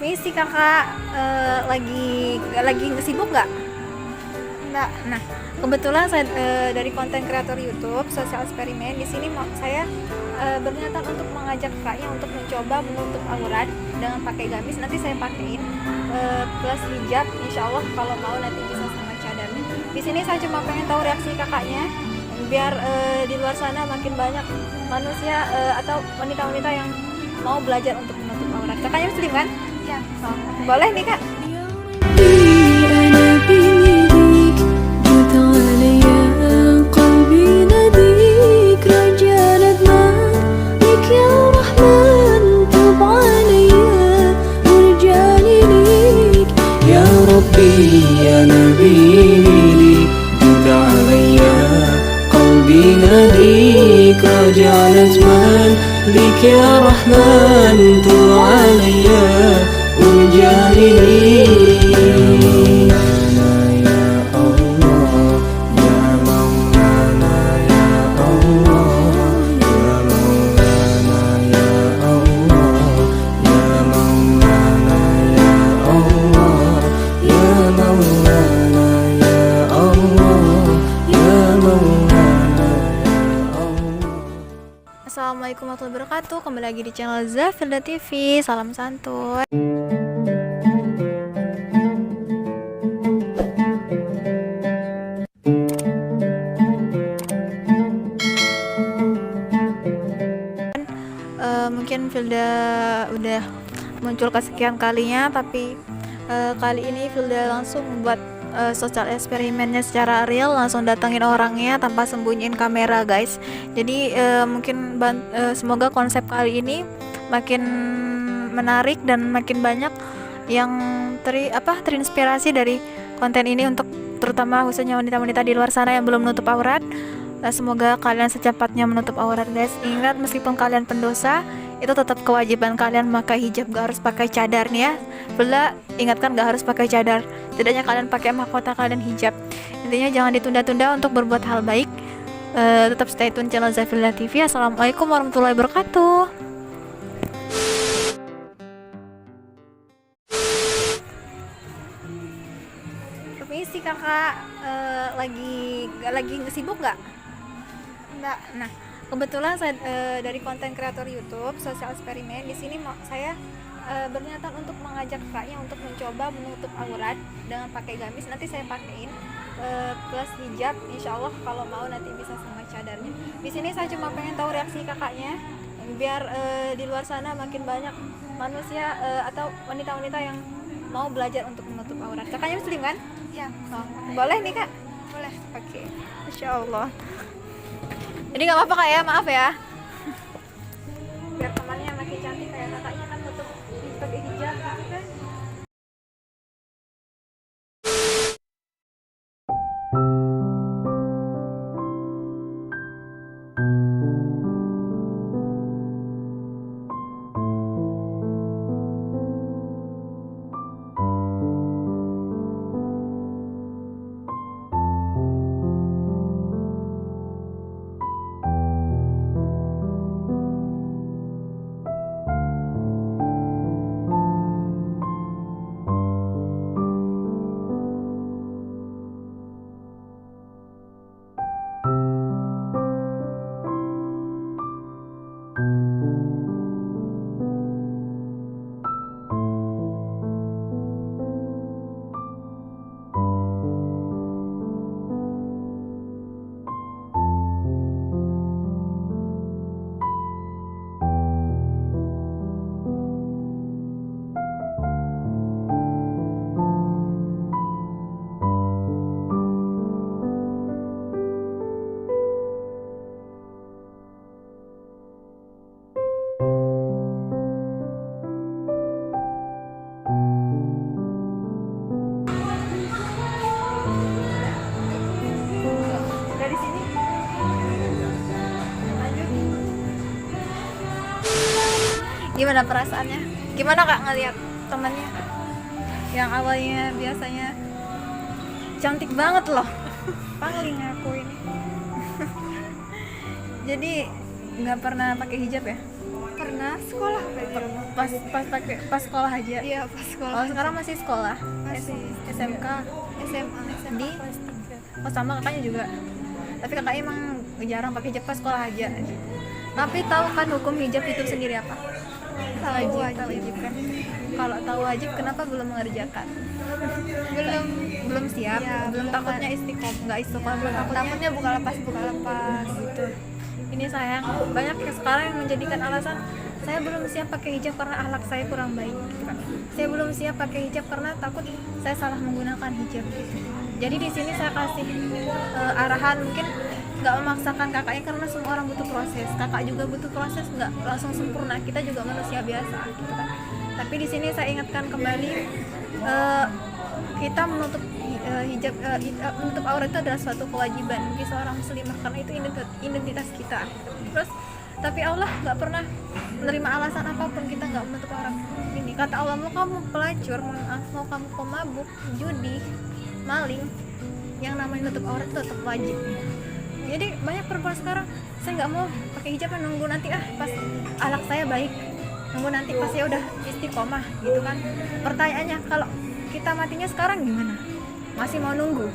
Misi kakak, lagi sibuk nggak? Nggak. Nah, kebetulan saya dari konten kreator YouTube sosial eksperimen di sini saya berniatan untuk mengajak kakaknya untuk mencoba menutup aurat dengan pakai gamis. Nanti saya pakein plus hijab. Insya Allah kalau mau nanti bisa sama cadarnya. Di sini saya cuma pengen tahu reaksi kakaknya biar di luar sana makin banyak manusia atau wanita-wanita yang mau belajar untuk menutup aurat. Kakaknya muslim kan? Ya. Oh, boleh nih kak. يا نبي ليك جد عليا قلبي ناديك رجع ندمان بك يا رحمن تب عليا ارجعني ليك Assalamualaikum warahmatullahi wabarakatuh. Kembali lagi di channel Zafilda TV. Salam santun. Mungkin Filda udah muncul kesekian kalinya, tapi kali ini Filda langsung membuat sosial eksperimennya secara real, langsung datengin orangnya tanpa sembunyiin kamera guys. Jadi mungkin semoga konsep kali ini makin menarik dan makin banyak yang terinspirasi dari konten ini, untuk terutama khususnya wanita-wanita di luar sana yang belum menutup aurat. Semoga kalian secepatnya menutup aurat guys. Ingat, meskipun kalian pendosa, itu tetap kewajiban kalian pakai hijab, gak harus pakai cadar nih ya. Bila ingatkan, gak harus pakai cadar, setidaknya kalian pakai mahkota kalian hijab. Intinya jangan ditunda-tunda untuk berbuat hal baik. Tetap stay tune channel Zafilda TV. Assalamualaikum warahmatullahi wabarakatuh. Permisi kakak, lagi sibuk nggak? Nggak. Nah, kebetulan saya dari konten kreator YouTube sosial eksperimen di sini saya berniatan untuk mengajak kakaknya untuk mencoba menutup aurat dengan pakai gamis. Nanti saya pakein plus hijab. Insya Allah kalau mau nanti bisa sama cadarnya. Di sini saya cuma pengen tahu reaksi kakaknya biar di luar sana makin banyak manusia atau wanita-wanita yang mau belajar untuk menutup aurat. Kakaknya muslim kan? Ya. Oh, boleh nih kak? Boleh. Oke. Insya Allah. Jadi nggak apa-apa kak ya, maaf ya. Biar temannya makin cantik kayak kakaknya kan tutup pakai hijab gitu kan. Dari sini lanjut. Gimana perasaannya? Gimana kak ngelihat temannya yang awalnya biasanya cantik banget loh, pangling aku ini. Jadi nggak pernah pakai hijab ya? pernah sekolah pakai hijab. Pas sekolah aja. Iya, pas sekolah. Oh, sekarang masih sekolah. Masih. SMK. SMA Di? kelas 3. Oh, sama kakaknya juga. Tapi kakaknya emang jarang pakai hijab, pas sekolah aja. Tapi tahu kan hukum hijab itu sendiri apa? Tahu Wajib kan. Kalau tahu wajib, kenapa belum mengerjakan? Belum. Belum siap. Ya, belum belum takutnya nggak istiqomah. takutnya buka lepas Gitu. Ini sayang, banyak yang sekarang yang menjadikan alasan saya belum siap pakai hijab karena akhlak saya kurang baik gitu kan. Saya belum siap pakai hijab karena takut saya salah menggunakan hijab gitu. Jadi di sini saya kasih arahan, mungkin nggak memaksakan kakaknya karena semua orang butuh proses. Kakak juga butuh proses, nggak langsung sempurna. Kita juga manusia biasa gitu kan. Tapi di sini saya ingatkan kembali, kita menutup hijab, menutup aurat itu adalah suatu kewajiban bagi seorang muslimah karena itu identitas kita. Terus tapi Allah nggak pernah menerima alasan apapun kita nggak menutup aurat ini. Kata Allah, mau kamu pelacur, mau kamu pemabuk, judi, maling, yang namanya menutup aurat itu tetap wajib. Jadi banyak perempuan sekarang, saya nggak mau pakai hijab, nunggu nanti pas akhlak saya baik, nunggu nanti pas ya udah istiqomah gitu kan. Pertanyaannya, kalau kita matinya sekarang gimana? Masih mau nunggu?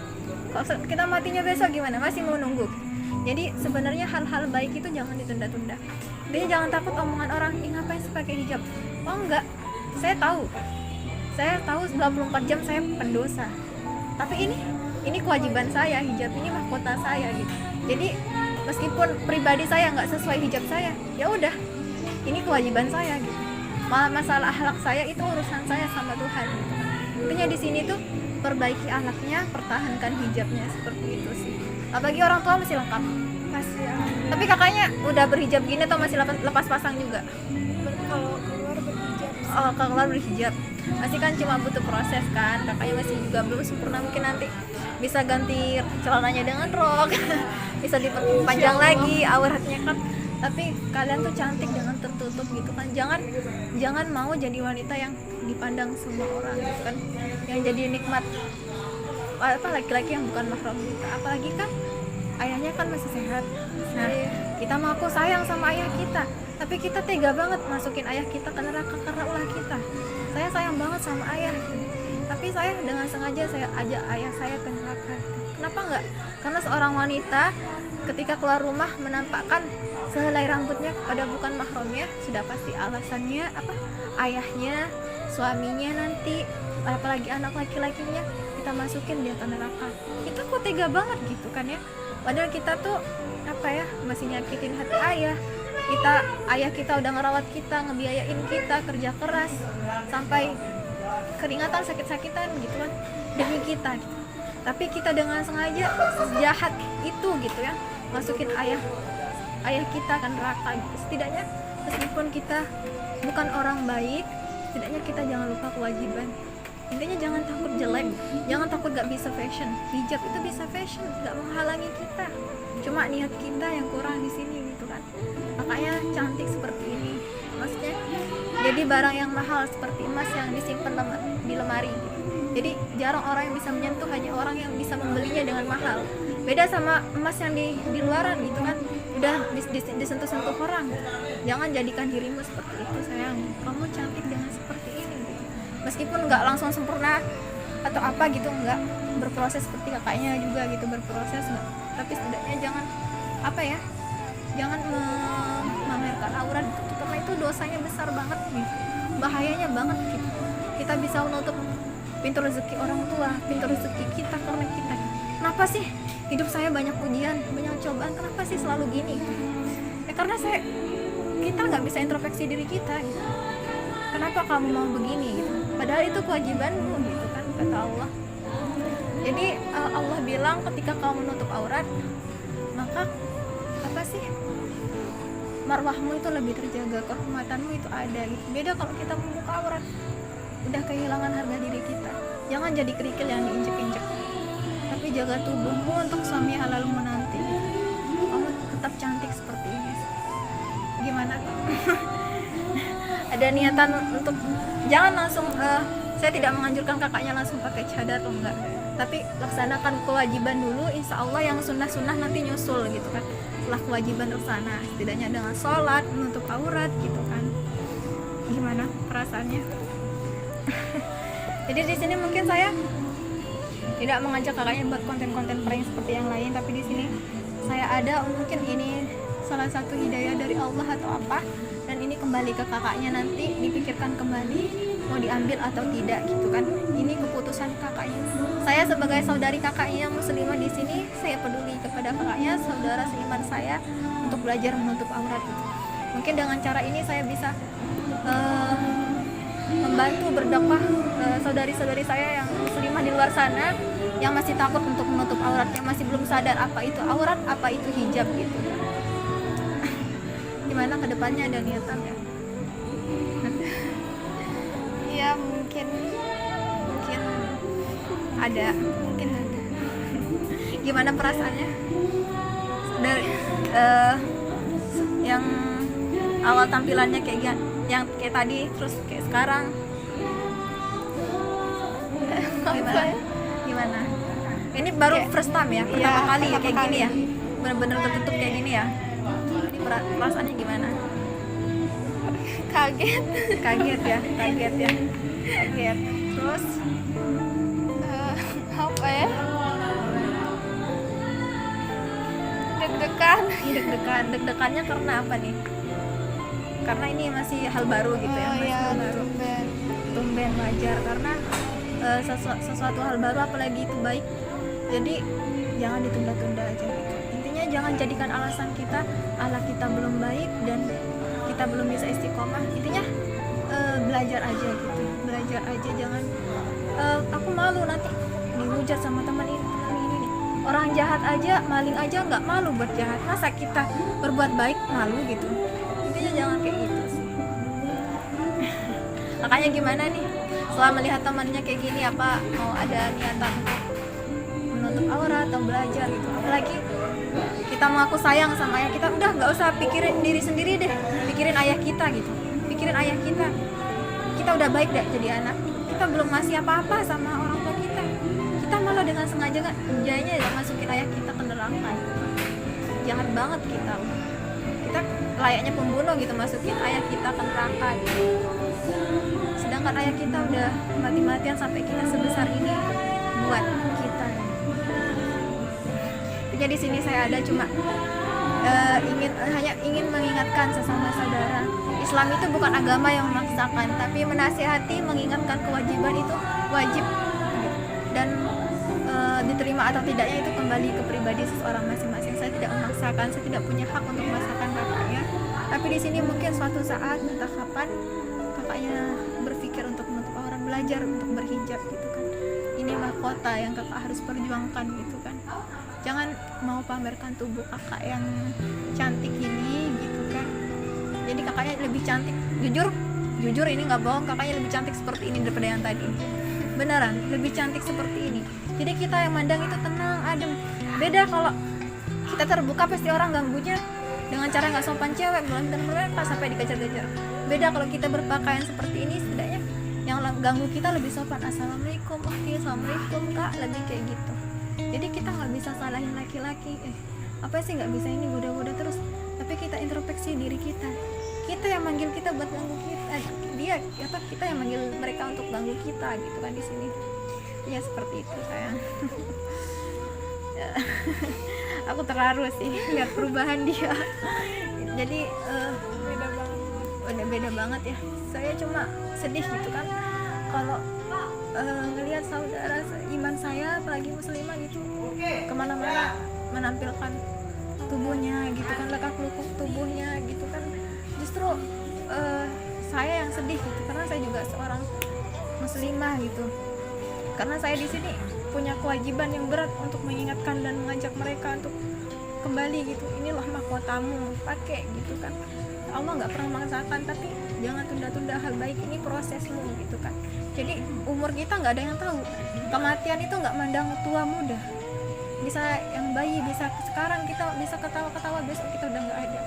Kalau kita matinya besok gimana? Masih mau nunggu? Jadi sebenarnya hal-hal baik itu jangan ditunda-tunda. Jadi jangan takut omongan orang, ngapain sih pakai hijab? Oh enggak, saya tahu 24 jam saya pendosa. Tapi ini kewajiban saya, hijab ini mahkota saya gitu. Jadi meskipun pribadi saya nggak sesuai hijab saya, ya udah, ini kewajiban saya gitu. Masalah akhlak saya itu urusan saya sama Tuhan gitu. Intinya di sini tuh perbaiki akhlaknya, pertahankan hijabnya, seperti itu sih. Apalagi orang tua masih lengkap. masih Tapi kakaknya udah berhijab gini atau masih lepas pasang juga? kalau keluar berhijab. Oh, kalau keluar berhijab masih kan cuma butuh proses kan. Kakaknya masih juga belum sempurna, mungkin nanti bisa ganti celananya dengan rok bisa diperpanjang lagi auratnya kan. Tapi kalian tuh cantik dengan tertutup gitu kan. Jangan mau jadi wanita yang dipandang semua orang gitu kan, yang jadi nikmat laki-laki yang bukan mahram kita. Apalagi kan ayahnya kan masih sehat. Nah, kita mengaku sayang sama ayah kita, tapi kita tega banget masukin ayah kita ke neraka karena ulah kita. Saya sayang banget sama ayah, tapi saya dengan sengaja saya ajak ayah saya ke neraka. Kenapa enggak? Karena seorang wanita ketika keluar rumah menampakkan sehelai rambutnya pada bukan mahramnya, sudah pasti alasannya apa? Ayahnya, suaminya nanti, apalagi anak laki-lakinya kita masukin dia ke neraka. Kita kok tega banget gitu kan ya? Padahal kita tuh masih nyakitin hati ayah. Ayah kita udah ngerawat kita, ngebiayain kita, kerja keras sampai keringatan, sakit-sakitan gitu kan demi kita gitu. Tapi kita dengan sengaja sejahat itu gitu ya, masukin ayah kita ke neraka gitu. Setidaknya meskipun kita bukan orang baik, setidaknya kita jangan lupa kewajiban. Intinya jangan takut jelek, jangan takut gak bisa fashion. Hijab itu bisa fashion, gak menghalangi kita. Cuma niat kita yang kurang di sini gitu kan. Makanya cantik seperti ini. Maksudnya jadi barang yang mahal seperti emas yang disimpan di lemari gitu. Jadi jarang orang yang bisa menyentuh, hanya orang yang bisa membelinya dengan mahal. Beda sama emas yang di luaran gitu kan, udah disentuh-sentuh orang. Jangan jadikan dirimu seperti itu sayang. Kamu cantik dengan seperti ini gitu. Meskipun nggak langsung sempurna atau apa gitu, nggak berproses seperti kakaknya juga gitu, berproses nggak. Tapi setidaknya jangan jangan memamerkan aurat gitu, karena itu dosanya besar banget gitu, bahayanya banget gitu. Kita bisa menutup pintu rezeki orang tua, pintu rezeki kita karena kita. Kenapa sih hidup saya banyak ujian, banyak cobaan? Kenapa sih selalu gini? Ya karena kita nggak bisa introspeksi diri kita gitu. Kenapa kamu mau begini gitu? Padahal itu kewajibanmu gitu kan, kata Allah. Jadi Allah bilang ketika kamu menutup aurat, maka marwahmu itu lebih terjaga, kehormatanmu itu ada gitu. Beda kalau kita membuka aurat, udah kehilangan harga diri kita. Jangan jadi kerikil yang diinjek-injek, tapi jaga tubuhmu untuk suami halalmu nanti. Kamu tetap cantik seperti ini. Gimana? Ada niatan untuk jangan langsung saya tidak menganjurkan kakaknya langsung pakai cadar atau enggak, tapi laksanakan kewajiban dulu, insya Allah yang sunnah-sunnah nanti nyusul gitu kan. lah kewajiban sana, setidaknya dengan sholat, menutup aurat gitu kan. Gimana perasaannya? Jadi di sini mungkin saya tidak mengajak kakaknya buat konten-konten prank seperti yang lain, tapi di sini saya ada, mungkin ini salah satu hidayah dari Allah atau apa, dan ini kembali ke kakaknya, nanti dipikirkan kembali mau diambil atau tidak gitu kan. Ini keputusan kakaknya. Saya sebagai saudari kakaknya yang muslimah di sini, saya peduli kepada kakaknya, saudara seiman saya, untuk belajar menutup aurat gitu. Mungkin dengan cara ini saya bisa membantu berdakwah saudari-saudari saya yang muslimah di luar sana yang masih takut untuk menutup aurat, yang masih belum sadar apa itu aurat, apa itu hijab gitu. Gimana kedepannya, ada niatan ya? Ya mungkin Ada. Gimana perasaannya dari yang awal tampilannya kayak yang kayak tadi, terus kayak sekarang? Gimana? Ini baru first time ya, pertama kali ya kayak gini ya, bener-bener tertutup kayak gini ya. Ini perasaannya gimana? kaget. Kaget ya. Terus Apa ya, deg-degan. Deg-degannya karena apa nih? Karena ini masih hal baru gitu ya, masih Ya hal baru. Tumben wajar, karena sesuatu hal baru apalagi itu baik, jadi jangan ditunda-tunda aja gitu. Intinya jangan jadikan alasan kita belum baik dan kita belum bisa istiqomah. Intinya belajar aja gitu, jangan aku malu nanti dihujat sama teman ini nih. Orang jahat aja, maling aja nggak malu buat jahat, masa kita berbuat baik malu gitu? Intinya jangan kayak gitu sih. Makanya gimana nih setelah melihat temannya kayak gini, apa mau ada niatan untuk menutup aurat atau belajar gitu? Apalagi kita mengaku sayang sama ayah kita, udah nggak usah pikirin diri sendiri deh, pikirin ayah kita gitu, pikirin ayah kita. Kita udah baik deh jadi anak, kita belum ngasih apa-apa sama orang tua kita, kita malah dengan sengaja kan jadinya ya masukin ayah kita ke neraka. Jahat banget kita layaknya pembunuh gitu, masukin ayah kita ke neraka gitu. Sedangkan ayah kita udah mati-matian sampai kita sebesar ini buat kita. Jadi di sini saya ada cuma hanya ingin mengingatkan sesama saudara, Islam itu bukan agama yang memaksakan, tapi menasihati, mengingatkan kewajiban itu wajib, dan diterima atau tidaknya itu kembali ke pribadi seseorang masing-masing. Saya tidak memaksakan, saya tidak punya hak untuk memaksakan kakaknya, tapi di sini mungkin suatu saat entah kapan kakaknya berpikir untuk menutup aurat, belajar untuk berhijab gitu kan. Ini mahkota yang kakak harus perjuangkan gitu kan. Jangan mau pamerkan tubuh kakak yang cantik ini gitu kan. Jadi kakaknya lebih cantik, jujur ini nggak bohong, kakaknya lebih cantik seperti ini daripada yang tadi. Beneran lebih cantik seperti ini. Jadi kita yang mandang itu tenang, adem. Beda kalau kita terbuka, pasti orang ganggunya dengan cara nggak sopan, cewek melempar sampai dikejar-kejar. Beda kalau kita berpakaian seperti ini, setidaknya yang ganggu kita lebih sopan, assalamualaikum, oke, assalamualaikum kak, lebih kayak gitu. Jadi kita nggak bisa salahin laki-laki, apa sih nggak bisa ini goda-goda terus, tapi kita introspeksi diri kita yang manggil kita buat ganggu kita, kita yang manggil mereka untuk ganggu kita gitu kan di sini. Ya seperti itu sayang. Aku terharu sih lihat perubahan dia. Jadi beda banget ya. Saya cuma sedih gitu kan kalau ngelihat saudara iman saya, apalagi muslimah gitu, kemana-mana menampilkan tubuhnya gitu kan, lekak-lekuk tubuhnya gitu kan. Justru saya yang sedih gitu, karena saya juga seorang muslimah gitu. Karena saya di sini punya kewajiban yang berat untuk mengingatkan dan mengajak mereka untuk kembali gitu. Inilah mahkotamu, pakai gitu kan. Allah nggak pernah memaksakan, tapi jangan tunda-tunda hal baik, ini prosesmu gitu kan. Jadi umur kita nggak ada yang tahu, kematian itu nggak mandang tua muda, bisa yang bayi, bisa sekarang kita bisa ketawa-ketawa, besok kita udah nggak ada.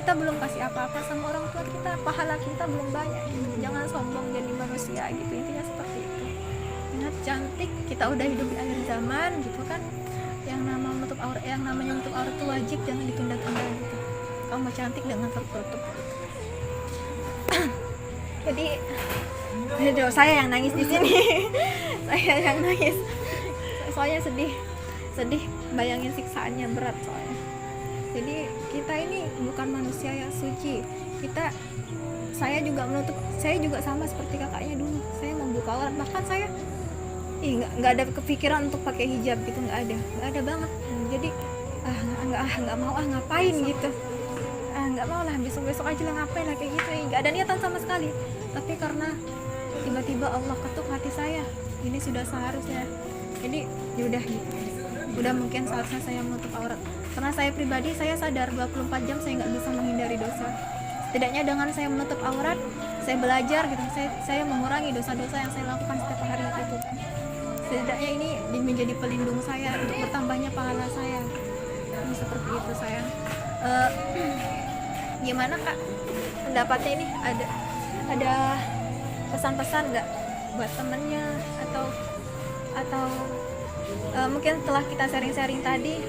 Kita belum kasih apa-apa sama orang tua kita, pahala kita belum banyak gitu. Jangan sombong jadi manusia gitu, intinya seperti itu. Ingat, cantik, kita udah hidup di akhir zaman gitu kan. yang namanya menutup aurat itu wajib, jangan ditunda-tunda gitu. Kamu mau cantik dengan tertutup. Jadi saya yang nangis di sini. Saya yang nangis. Soalnya sedih bayangin siksaannya berat soalnya. Jadi kita ini bukan manusia yang suci. Saya juga sama seperti kakaknya dulu. Saya membuka aurat, bahkan saya nggak ada kepikiran untuk pakai hijab gitu, nggak ada banget. Jadi nggak mau ngapain gitu, nggak mau lah, besok aja lah ngapain lah kayak gitu, nggak ada niatan sama sekali. Tapi karena tiba-tiba Allah ketuk hati saya, ini sudah seharusnya. Jadi yaudah gitu, udah mungkin seharusnya saya menutup aurat. Karena saya pribadi, saya sadar 24 jam saya nggak bisa menghindari dosa. Setidaknya dengan saya menutup aurat, saya belajar gitu, saya mengurangi dosa-dosa yang saya lakukan setiap hari itu. Setidaknya ini menjadi pelindung saya untuk bertambahnya pahala saya. Ini seperti itu sayang. Gimana kak pendapatnya ini, ada pesan-pesan nggak buat temennya atau mungkin setelah kita sharing-sharing tadi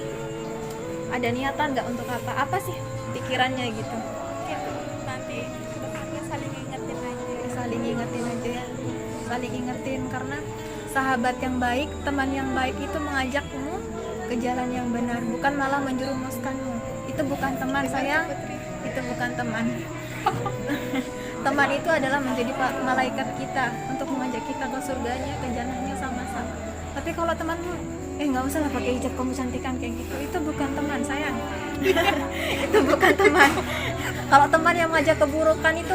ada niatan nggak untuk apa sih pikirannya gitu? Mungkin nanti kedepannya saling ingetin aja ya. Saling ingetin, karena sahabat yang baik, teman yang baik itu mengajakmu ke jalan yang benar, bukan malah menjerumuskanmu. Itu bukan teman sayang, itu bukan teman. Teman itu adalah menjadi malaikat kita untuk mengajak kita ke surganya, ke jannahnya sama-sama. Tapi kalau temanmu nggak usah lah pakai hijab, kamu cantikan kayak gitu, itu bukan teman sayang. Itu bukan teman. Kalau teman yang mengajak keburukan itu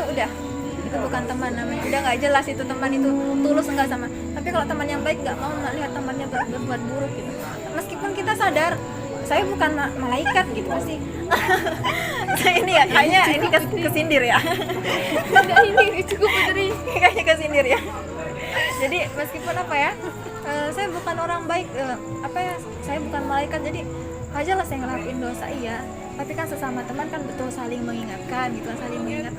bukan teman namanya, udah nggak jelas itu teman itu tulus enggak sama. Tapi kalau teman yang baik nggak mau melihat temannya berbuat buruk gitu, meskipun kita sadar saya bukan malaikat gitu pasti. Ini ya kayaknya ini kesindir ya. Ini cukup Putri. Kayaknya kesindir ya. Jadi meskipun saya bukan orang baik, saya bukan malaikat, jadi wajarlah saya ngelakuin dosa, iya. Tapi kan sesama teman kan betul saling mengingatkan gitu,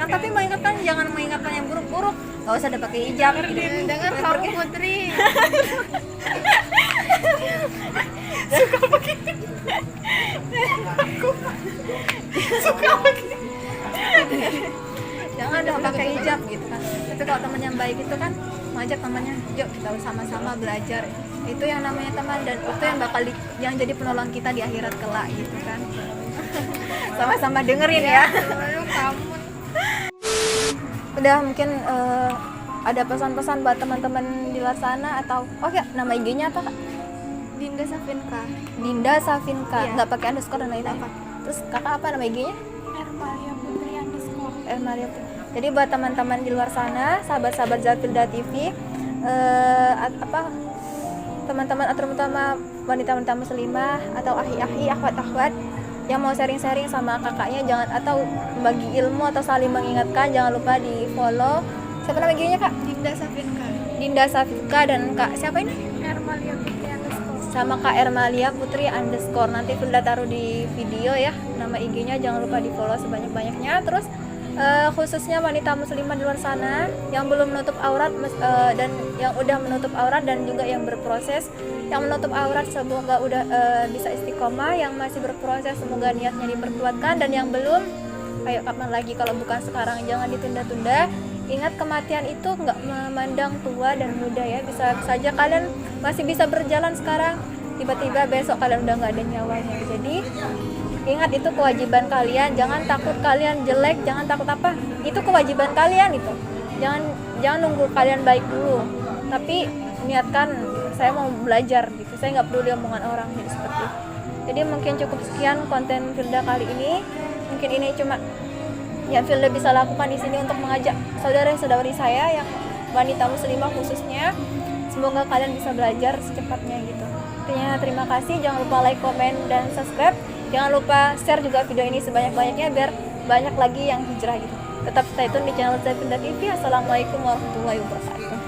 tapi mengingatkan jangan mengingatkan yang buruk-buruk. Nggak usah ada pakai hijab gitu. Dengar kamu Putri. Suka begitu. Jangan dong pakai hijab gitu kan. Tapi kalau teman yang baik itu kan ngajak temannya, yuk kita sama-sama belajar. Itu yang namanya teman, dan itu yang bakal yang jadi penolong kita di akhirat kelak gitu kan. Sama-sama dengerin ya. Lalu kamu Udah mungkin ada pesan-pesan buat teman-teman di luar sana atau nama IG-nya apa kak? Dinda Safinka. Dinda Safinka, Iya. nggak pakai underscore dan lain-lain. Terus kakak apa nama IG-nya? Ermalia Putri _ Maria. Jadi buat teman-teman di luar sana, sahabat-sahabat Zafilda TV, teman-teman terutama wanita-wanita muslimah atau ahi-ahi, akhwat-akhwat yang mau sharing-sharing sama kakaknya, atau bagi ilmu atau saling mengingatkan, jangan lupa di follow. Siapa nama IG-nya kak? Dinda Safinka. Dinda Safinka, dan kak siapa ini? Ermalia Putri _ Sama kak Ermalia Putri _ nanti Filda taruh di video ya nama IG-nya, jangan lupa di follow sebanyak-banyaknya. Terus khususnya wanita muslimah di luar sana yang belum menutup aurat dan yang udah menutup aurat, dan juga yang berproses. Yang menutup aurat semoga udah bisa istiqomah, yang masih berproses semoga niatnya diperkuatkan, dan yang belum, ayo kapan lagi kalau bukan sekarang, jangan ditunda-tunda. Ingat kematian itu nggak memandang tua dan muda ya, bisa saja kalian masih bisa berjalan sekarang, tiba-tiba besok kalian udah nggak ada nyawanya. Jadi ingat itu kewajiban kalian, jangan takut kalian jelek, jangan takut itu kewajiban kalian itu. Jangan nunggu kalian baik dulu, tapi niatkan saya mau belajar gitu, saya nggak peduli omongan orang gitu, seperti itu. Jadi mungkin cukup sekian konten Filda kali ini. Mungkin ini cuma yang Filda bisa lakukan di sini untuk mengajak saudara-saudari saya yang wanita muslimah khususnya, semoga kalian bisa belajar secepatnya gitu. Intinya terima kasih, jangan lupa like, komen, dan subscribe. Jangan lupa share juga video ini sebanyak-banyaknya biar banyak lagi yang hijrah gitu. Tetap stay tune di channel Zafilda TV. Assalamualaikum warahmatullahi wabarakatuh.